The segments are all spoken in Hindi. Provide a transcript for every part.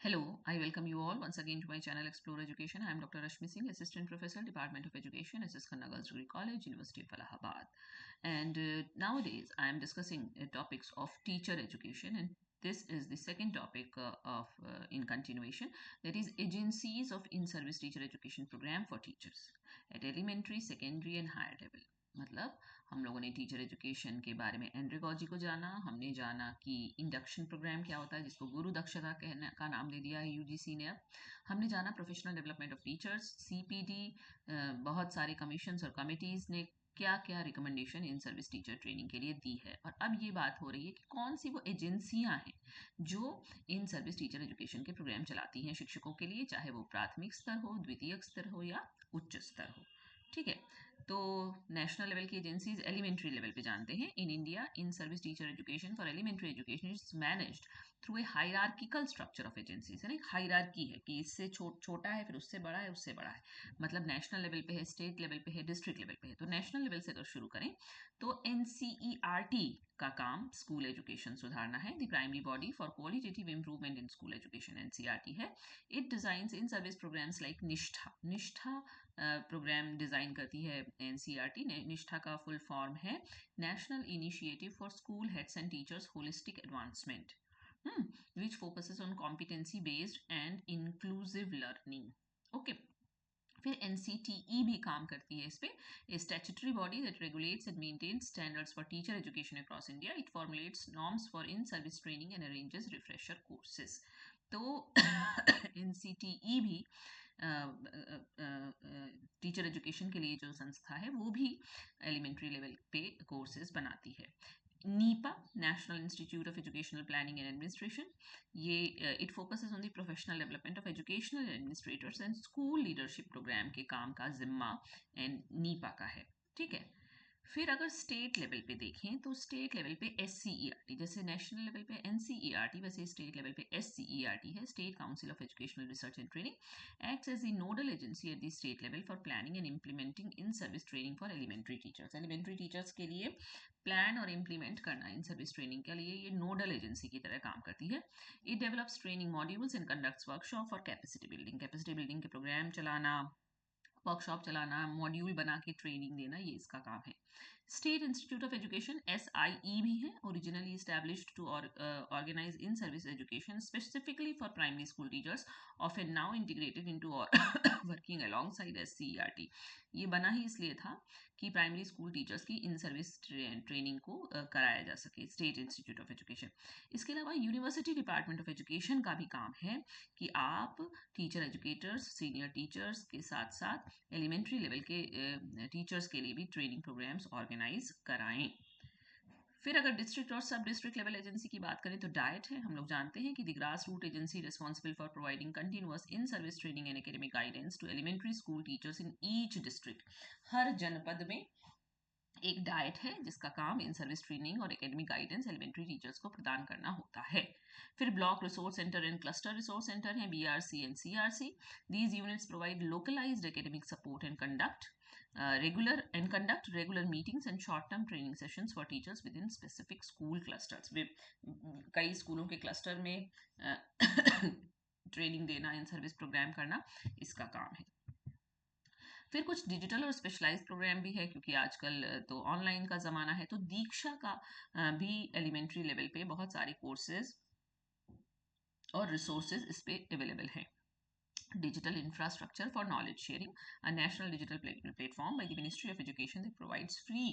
Hello, I welcome you all once again to my channel Explore Education. I am Dr. Rashmi Singh, Assistant Professor, Department of Education, SS Khanna Girls Degree College, University of Allahabad. And nowadays I am discussing topics of teacher education, and this is the second topic in continuation, that is agencies of in-service teacher education program for teachers at elementary, secondary and higher level. मतलब हम लोगों ने टीचर एजुकेशन के बारे में एंड्रेगॉजी को जाना, हमने जाना कि इंडक्शन प्रोग्राम क्या होता है जिसको गुरु दक्षता कहने का नाम दे दिया है यूजीसी ने। अब हमने जाना professional development of teachers, CPD, बहुत सारे कमीशंस और कमिटीज ने क्या क्या recommendation in service teacher training के लिए दी है। और अब ये बात हो रही है कि कौन सी वो एजेंसियां हैं जो इन सर्विस टीचर एजुकेशन के प्रोग्राम चलाती हैं शिक्षकों के लिए, चाहे वो प्राथमिक स्तर हो, द्वितीयक स्तर हो या उच्च स्तर हो। ठीक है, तो नेशनल लेवल की एजेंसीज एलिमेंट्री लेवल पे जानते हैं। In India in service teacher education for elementary education is managed through a hierarchical structure of agencies. यानी हायरार्की है कि इससे छोटा है, फिर उससे बड़ा है, उससे बड़ा है। मतलब नेशनल लेवल पे है, स्टेट लेवल पे है, डिस्ट्रिक्ट लेवल पे है। तो नेशनल लेवल से अगर शुरू करें तो एनसीईआरटी का काम स्कूल एजुकेशन सुधारना है। The primary body for qualitative improvement in school education NCERT है। It designs in service programmes like Nishtha programme design करती है एनसीईआरटी। निष्ठा का फुल फॉर्म है national initiative for school heads and teachers holistic advancement, which focuses on competency based and inclusive learning. Okay, फिर एनसीटीई भी काम करती है इस पे, a statutory body that regulates and maintains standards for teacher education across India. It formulates norms for in service training and arranges refresher courses. तो एनसीटीई भी टीचर एजुकेशन के लिए जो संस्था है वो भी एलिमेंट्री लेवल पे कोर्सेज बनाती है। NIEPA, national institute of educational planning and administration, ये it focuses on the professional development of educational administrators and school leadership programme के काम का जिम्मा एंड नीपा का है। ठीक है, फिर अगर स्टेट लेवल पे देखें तो स्टेट लेवल पे एससीईआरटी, जैसे नेशनल लेवल पे एनसीईआरटी वैसे स्टेट लेवल पे एससीईआरटी है, state council of educational research and training. Acts as the nodal agency at the state level for planning and implementing in service training for elementary teachers. Elementary teachers के लिए प्लान और इम्प्लीमेंट करना इन सर्विस ट्रेनिंग के लिए ये नोडल एजेंसी की तरह काम करती है। It develops training modules and conducts workshop for capacity building के प्रोग्राम चलाना, वर्कशॉप चलाना, मॉड्यूल बना के ट्रेनिंग देना, ये इसका काम है। State institute of education SIE भी है, originally established to organise in service education specifically for primary school teachers, often now integrated into working alongside SCERT. ये बना ही इसलिए था कि प्राइमरी स्कूल टीचर्स की इन सर्विस ट्रेनिंग को कराया जा सके, स्टेट इंस्टीट्यूट ऑफ एजुकेशन। इसके अलावा यूनिवर्सिटी डिपार्टमेंट ऑफ एजुकेशन का भी काम है कि आप टीचर एजुकेटर्स, सीनियर टीचर्स के साथ साथ एलिमेंट्री लेवल के टीचर्स के लिए भी ट्रेनिंग प्रोग्राम्स ऑर्गेनाइज कराएं। फिर अगर डिस्ट्रिक्ट और सब डिस्ट्रिक्ट लेवल एजेंसी की बात करें तो डाइट है। हम लोग जानते हैं कि the grass root agency responsible for providing continuous in service training and academic guidance to elementary school teachers in each district. हर जनपद में एक डाइट है जिसका काम इन सर्विस ट्रेनिंग और एकेडमिक गाइडेंस एलिमेंट्री टीचर्स को प्रदान करना होता है। फिर block resource centre and cluster resource centre है, BRC and CRC. These units provide localised academic support and conduct regular meetings and short term training sessions for teachers within specific school clusters. कई स्कूलों के क्लस्टर में ट्रेनिंग देना, इन सर्विस प्रोग्राम करना, इसका काम है। फिर कुछ डिजिटल और स्पेशलाइज्ड प्रोग्राम भी है, क्योंकि आजकल तो ऑनलाइन का ज़माना है। तो दीक्षा का भी एलिमेंट्री लेवल पे बहुत सारे कोर्सेज और रिसोर्सेज इस पे अवेलेबल हैं। Digital infrastructure for knowledge sharing, a national digital platform by the Ministry of Education that provides free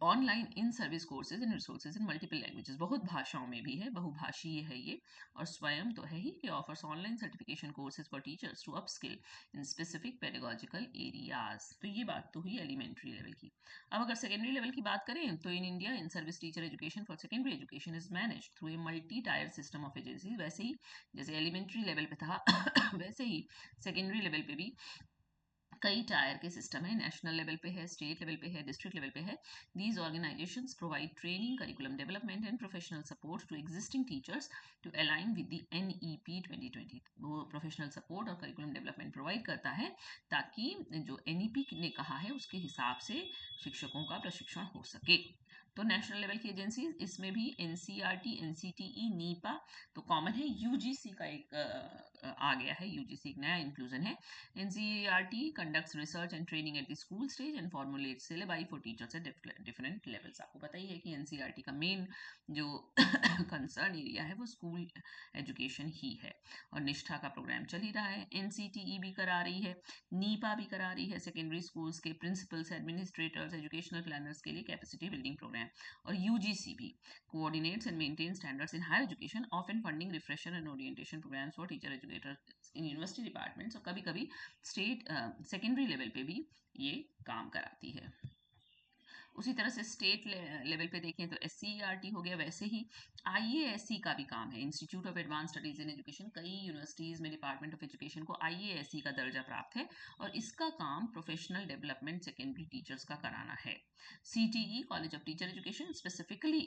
online in service courses and resources in multiple languages, बहुत भाषाओं में भी है, बहुभाषीय है ये, और स्वयं तो है ही कि offers online certification courses for teachers to upskill in specific pedagogical areas. तो ये बात तो हुई एलिमेंट्री लेवल की। अब अगर सेकेंडरी लेवल की बात करें तो in India in service teacher education for secondary education is manage through a multi tier system of agencies. वैसे ही जैसे एलिमेंट्री लेवल पे था वैसे ही सेकेंडरी लेवल पे भी कई टायर के सिस्टम है, नेशनल लेवल पे है, स्टेट लेवल पे है, डिस्ट्रिक्ट लेवल पे है। These organisations provide training, curriculum development and professional support to existing teachers to align with the NEP 2020। वो प्रोफेशनल सपोर्ट और करिकुलम डेवलपमेंट प्रोवाइड करता है ताकि जो NEP ने कहा है उसके हिसाब से शिक्षकों का प्रशिक्षण हो सके। तो नेशनल लेवल की एजेंसी इसमें भी एनसीईआरटी, एनसीटीई, नीपा तो कॉमन है। यूजीसी का एक आ गया है, यूजीसी एक नया इंक्लूजन है। NCERT conducts research and training at the school stage and formulate syllabus for teachers at different levels. आपको पता ही है कि एनसीईआरटी का मेन जो कंसर्न एरिया है वो स्कूल एजुकेशन ही है, और निष्ठा का प्रोग्राम चल ही रहा है। एनसीटीई भी करा रही है, नीपा भी करा रही है, सेकेंडरी स्कूल्स के प्रिंसिपल्स, एडमिनिस्ट्रेटर्स, एजुकेशनल प्लानर्स के लिए कैपेसिटी बिल्डिंग प्रोग्राम। और यूजीसी भी coordinates and maintains standards in higher education, often funding refresher and orientation programs for teacher educators in university departments, और कभी कभी स्टेट सेकेंडरी लेवल पे भी ये काम कराती है। उसी तरह से स्टेट लेवल पे देखें तो एससीईआरटी हो गया, वैसे ही आईएएससी का भी काम है, institute of advance studies in education. कई यूनिवर्सिटीज़ में डिपार्टमेंट ऑफ एजुकेशन को आईएएससी का दर्जा प्राप्त है, और इसका काम प्रोफेशनल डेवलपमेंट सेकेंडरी टीचर्स का कराना है। CTE, college of teacher education, specifically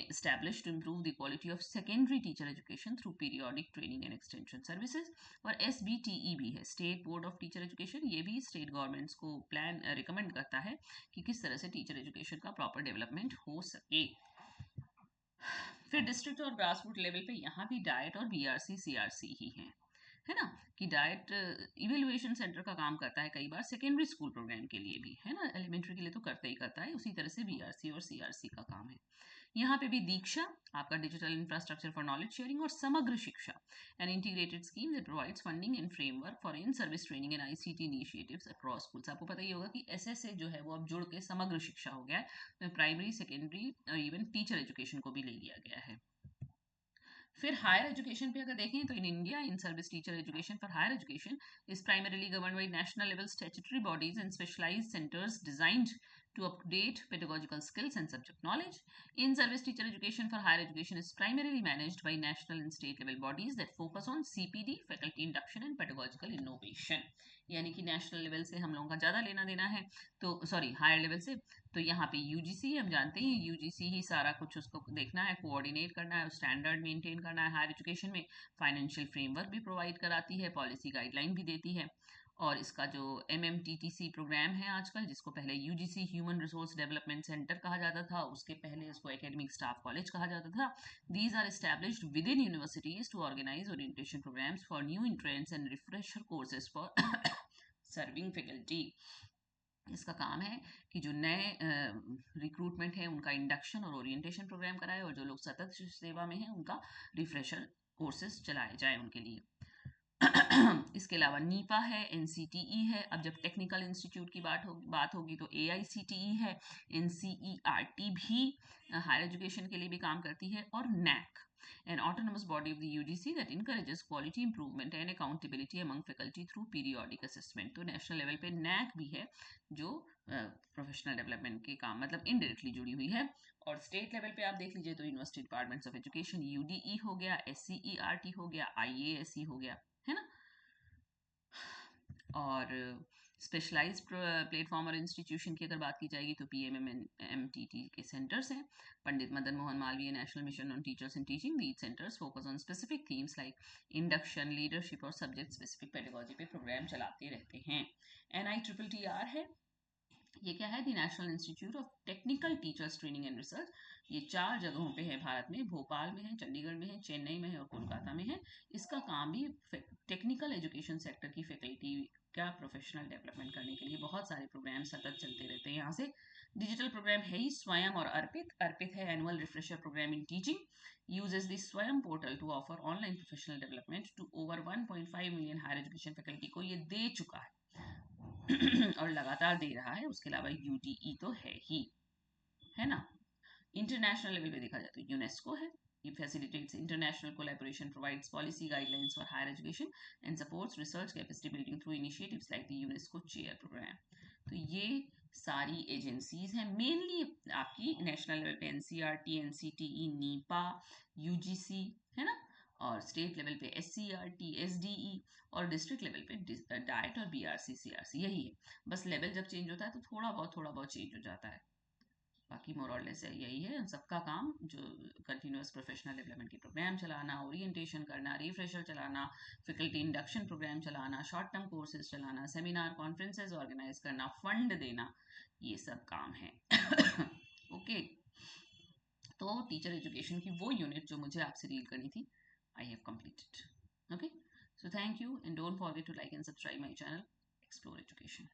established to improve the quality of secondary teacher education through periodic training and extension services। और एसबीटीई भी है, state board of teacher education. ये भी स्टेट गवर्नमेंट्स को प्लान रिकमेंड करता है कि किस तरह से टीचर एजुकेशन का प्रॉपर डेवलपमेंट हो सके। फिर डिस्ट्रिक्ट और ग्रास रूट लेवल पे यहाँ भी डाइट और बीआरसी सीआरसी ही हैं, है ना, कि डाइट इवेल्युएशन सेंटर का काम करता है कई बार सेकेंडरी स्कूल प्रोग्राम के लिए भी, है ना, एलिमेंट्री के लिए तो करता ही करता है। उसी तरह से बीआरसी और सीआरसी का काम है। यहाँ पे भी दीक्षा, आपका digital infrastructure for knowledge sharing, और समग्र शिक्षा, an integrated scheme that provides funding and framework for in service training and ICT initiatives across schools. आपको पता ही होगा कि एसएसए जो है वो अब जुड़ के समग्र शिक्षा हो गया है, तो प्राइमरी, सेकेंडरी और इवन टीचर एजुकेशन को भी ले लिया गया है। फिर हायर एजुकेशन पे अगर देखें तो in India in service teacher education for higher education is primarily govern by national level statutory bodies and specialised centres designed to update pedagogical skills and subject knowledge. In service teacher education for higher education is primarily managed by national and state level bodies that focus on CPD, faculty induction and pedagogical innovation. यानी कि नेशनल लेवल से हम लोगों का ज़्यादा लेना देना है, तो सॉरी हायर लेवल से, तो यहाँ पे यूजीसी हम जानते हैं, यूजीसी ही सारा कुछ उसको देखना है, कोऑर्डिनेट करना है, स्टैंडर्ड मेंटेन करना है। हायर एजुकेशन में फाइनेंशियल फ्रेमवर्क भी प्रोवाइड कराती है, पॉलिसी गाइडलाइन भी देती है। और इसका जो MMTTC प्रोग्राम है आजकल, जिसको पहले UGC human resource development centre कहा जाता था, उसके पहले इसको एकेडमिक स्टाफ कॉलेज कहा जाता था। These are established within universities to organise orientation programmes for new entrance and refresher courses for serving faculty. इसका काम है कि जो नए रिक्रूटमेंट है उनका इंडक्शन और ओरिएंटेशन प्रोग्राम कराए, और जो लोग सतत सेवा में हैं उनका रिफ्रेशर कोर्सेज चलाए जाए उनके लिए। इसके अलावा नीपा है, एनसीटीई है। अब जब टेक्निकल इंस्टीट्यूट की बात होगी तो एआईसीटीई है, एनसीईआरटी भी हायर एजुकेशन के लिए भी काम करती है, और NAAC, an autonomous body of the UGC that encourages quality improvement and accountability among faculty through periodic assessment। तो नेशनल लेवल पे नैक भी है जो प्रोफेशनल डेवलपमेंट के काम मतलब इनडायरेक्टली जुड़ी हुई है। और स्टेट लेवल पे आप देख लीजिए तो यूनिवर्सिटी डिपार्टमेंट्स ऑफ एजुकेशन, यूडीई हो गया, एससीईआरटी हो गया, आईएएससी हो गया, है ना। और स्पेशलाइज प्लेटफॉर्म और इंस्टीट्यूशन की अगर बात की जाएगी तो PMMTT के सेंटर्स हैं। Pandit Madan Mohan Malviya national mission on teachers in teaching, these centres focus on specific themes like induction, leadership और सब्जेक्ट स्पेसिफिक पेडागोजी पे प्रोग्राम चलाते रहते हैं। NITTR है, ये क्या है, the national institute of technical teachers training and research. ये 4 जगहों पे है भारत में, भोपाल में है, चंडीगढ़ में है, चेन्नई में है और कोलकाता में है। इसका काम भी टेक्निकल एजुकेशन सेक्टर की फैकल्टी का प्रोफेशनल डेवलपमेंट करने के लिए बहुत सारे प्रोग्राम सतत चलते रहते हैं। यहाँ से डिजिटल प्रोग्राम है ही स्वयं और अर्पित है annual refresher programme in teaching, uses the Swayam portal to offer online professional development to over 1.5 million higher education faculty को ये दे चुका है और लगातार दे रहा है। उसके अलावा यूटीई तो है ही, है ना। इंटरनेशनल लेवल पे देखा जाए तो यूनेस्को है, it facilitates international collaboration, provides policy guidelines for higher education and supports research capacity building through initiatives like the UNESCO chair program। तो ये सारी एजेंसीज हैं मेनली आपकी नेशनल लेवल पे, एनसीईआरटी, एनसीटीई, नीपा, यूजीसी, है ना, और स्टेट लेवल पे SCERT, SDE, और डिस्ट्रिक्ट लेवल पे डाइट और BRC CRC। यही है, बस लेवल जब चेंज होता है तो थोड़ा बहुत चेंज हो जाता है, बाकी मोर और लेस यही है। सबका काम जो कंटिन्यूअस प्रोफेशनल डेवलपमेंट के प्रोग्राम चलाना, ओरिएंटेशन करना, रिफ्रेशर चलाना, फैकल्टी इंडक्शन प्रोग्राम चलाना, शॉर्ट टर्म कोर्सेज चलाना, सेमिनार कॉन्फ्रेंसेज ऑर्गेनाइज करना, फंड देना, ये सब काम है। ओके तो टीचर एजुकेशन की वो यूनिट जो मुझे आपसे डील करनी थी, I have completed. Okay, so thank you and don't forget to like and subscribe my channel Explore Education.